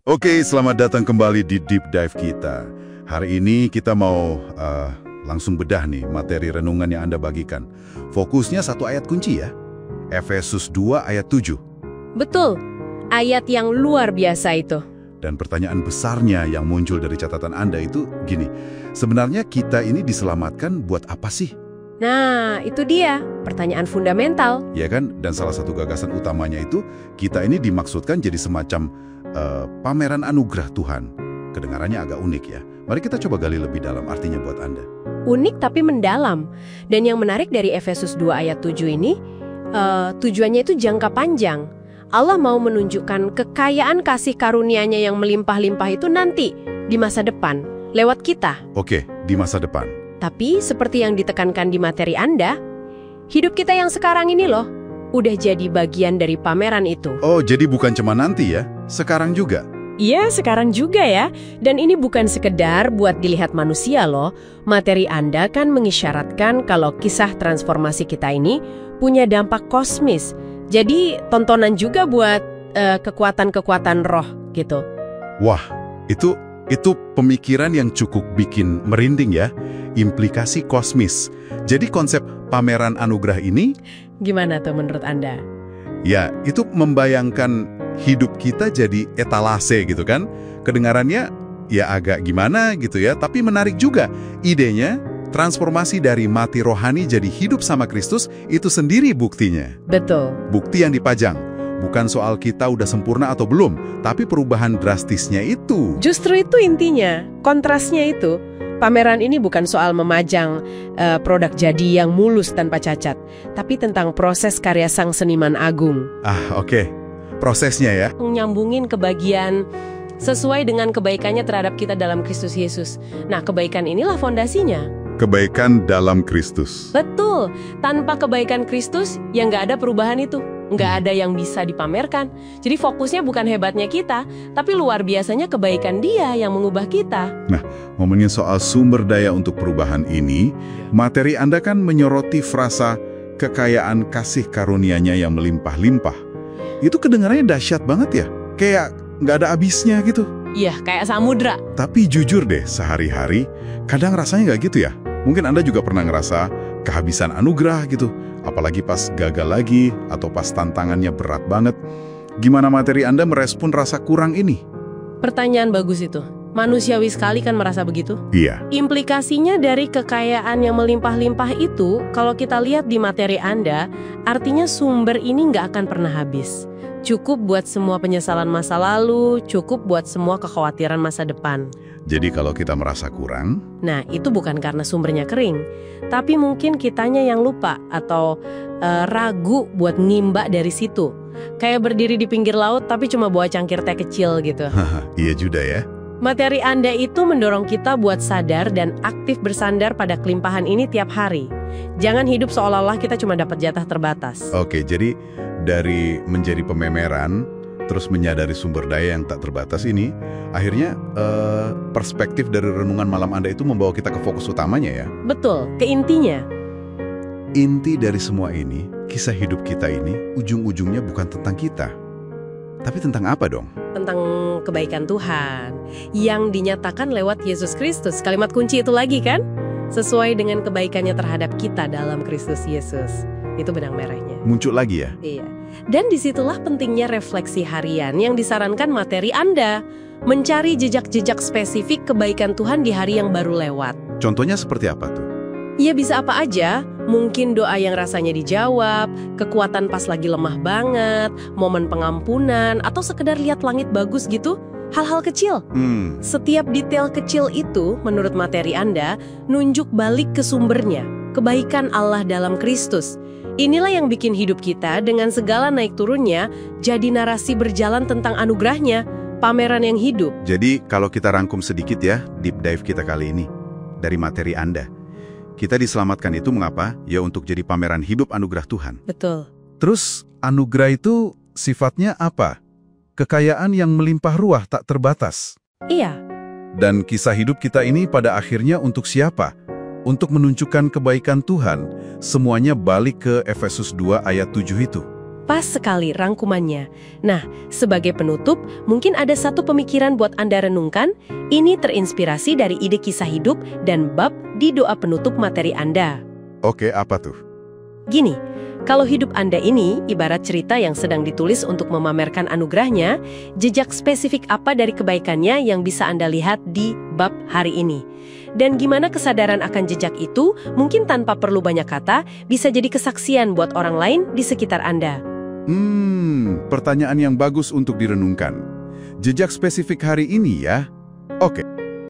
Oke, selamat datang kembali di Deep Dive kita. Hari ini kita mau langsung bedah nih materi renungan yang Anda bagikan. Fokusnya satu ayat kunci ya, Efesus 2 ayat 7. Betul, ayat yang luar biasa itu. Dan pertanyaan besarnya yang muncul dari catatan Anda itu gini, sebenarnya kita ini diselamatkan buat apa sih? Nah, itu dia, pertanyaan fundamental. Ya kan, dan salah satu gagasan utamanya itu, kita ini dimaksudkan jadi semacam pameran anugerah Tuhan. Kedengarannya agak unik ya. Mari kita coba gali lebih dalam artinya buat Anda. Unik tapi mendalam. Dan yang menarik dari Efesus 2 ayat 7 ini, tujuannya itu jangka panjang. Allah mau menunjukkan kekayaan kasih karunia-Nya yang melimpah-limpah itu nanti, di masa depan, lewat kita. Oke, di masa depan. Tapi seperti yang ditekankan di materi Anda, hidup kita yang sekarang ini loh, udah jadi bagian dari pameran itu. Oh, jadi bukan cuma nanti ya, sekarang juga. Iya, sekarang juga ya. Dan ini bukan sekedar buat dilihat manusia loh. Materi Anda kan mengisyaratkan kalau kisah transformasi kita ini punya dampak kosmis. Jadi tontonan juga buat kekuatan-kekuatan roh gitu. Wah, itu pemikiran yang cukup bikin merinding ya. Implikasi kosmis. Jadi konsep pameran anugerah ini... Gimana tuh menurut Anda? Ya, itu membayangkan hidup kita jadi etalase gitu kan. Kedengarannya ya agak gimana gitu ya, tapi menarik juga. Idenya, transformasi dari mati rohani jadi hidup sama Kristus, itu sendiri buktinya. Betul. Bukti yang dipajang. Bukan soal kita udah sempurna atau belum, tapi perubahan drastisnya itu. Justru itu intinya, kontrasnya itu. Pameran ini bukan soal memajang produk jadi yang mulus tanpa cacat, tapi tentang proses karya sang seniman agung. Oke. Prosesnya ya. Nyambungin ke bagian sesuai dengan kebaikannya terhadap kita dalam Kristus Yesus. Nah, kebaikan inilah fondasinya. Kebaikan dalam Kristus. Betul. Tanpa kebaikan Kristus, ya nggak ada perubahan itu. Nggak ada yang bisa dipamerkan. Jadi fokusnya bukan hebatnya kita, tapi luar biasanya kebaikan Dia yang mengubah kita. Nah, ngomongin soal sumber daya untuk perubahan ini, materi Anda kan menyoroti frasa kekayaan kasih karunia-Nya yang melimpah-limpah. Itu kedengarannya dahsyat banget ya, kayak nggak ada habisnya gitu. Iya, kayak samudra. Tapi jujur deh, sehari-hari kadang rasanya nggak gitu ya. Mungkin Anda juga pernah ngerasa kehabisan anugerah gitu, apalagi pas gagal lagi atau pas tantangannya berat banget. Gimana materi Anda merespon rasa kurang ini? Pertanyaan bagus itu. Manusiawi sekali kan merasa begitu? Iya. Implikasinya dari kekayaan yang melimpah-limpah itu, kalau kita lihat di materi Anda, artinya sumber ini nggak akan pernah habis. Cukup buat semua penyesalan masa lalu, cukup buat semua kekhawatiran masa depan. Jadi kalau kita merasa kurang, nah itu bukan karena sumbernya kering, tapi mungkin kitanya yang lupa atau ragu buat ngimba dari situ. Kayak berdiri di pinggir laut tapi cuma bawa cangkir teh kecil gitu. Iya juga ya. Materi Anda itu mendorong kita buat sadar dan aktif bersandar pada kelimpahan ini tiap hari. Jangan hidup seolah-olah kita cuma dapat jatah terbatas. Oke, jadi dari menjadi pememeran, terus menyadari sumber daya yang tak terbatas ini, akhirnya perspektif dari renungan malam Anda itu membawa kita ke fokus utamanya ya? Betul, ke intinya. Inti dari semua ini, kisah hidup kita ini, ujung-ujungnya bukan tentang kita. Tapi tentang apa dong? Tentang kebaikan Tuhan yang dinyatakan lewat Yesus Kristus. Kalimat kunci itu lagi kan? Sesuai dengan kebaikannya terhadap kita dalam Kristus Yesus. Itu benang merahnya. Muncul lagi ya? Iya. Dan disitulah pentingnya refleksi harian yang disarankan materi Anda. Mencari jejak-jejak spesifik kebaikan Tuhan di hari yang baru lewat. Contohnya seperti apa tuh? Ya bisa apa aja, mungkin doa yang rasanya dijawab, kekuatan pas lagi lemah banget, momen pengampunan, atau sekedar lihat langit bagus gitu, hal-hal kecil. Setiap detail kecil itu, menurut materi Anda, nunjuk balik ke sumbernya, kebaikan Allah dalam Kristus. Inilah yang bikin hidup kita dengan segala naik turunnya, jadi narasi berjalan tentang anugerahnya, pameran yang hidup. Jadi kalau kita rangkum sedikit ya, deep dive kita kali ini, dari materi Anda. Kita diselamatkan itu mengapa? Ya untuk jadi pameran hidup anugerah Tuhan. Betul. Terus anugerah itu sifatnya apa? Kekayaan yang melimpah ruah tak terbatas. Iya. Dan kisah hidup kita ini pada akhirnya untuk siapa? Untuk menunjukkan kebaikan Tuhan. Semuanya balik ke Efesus 2 ayat 7 itu. Pas sekali rangkumannya. Nah, sebagai penutup, mungkin ada satu pemikiran buat Anda renungkan. Ini terinspirasi dari ide kisah hidup dan bab di doa penutup materi Anda. Oke, apa tuh? Gini, kalau hidup Anda ini ibarat cerita yang sedang ditulis untuk memamerkan anugerahnya, jejak spesifik apa dari kebaikannya yang bisa Anda lihat di bab hari ini? Dan gimana kesadaran akan jejak itu, mungkin tanpa perlu banyak kata, bisa jadi kesaksian buat orang lain di sekitar Anda. Pertanyaan yang bagus untuk direnungkan. Jejak spesifik hari ini ya. Oke.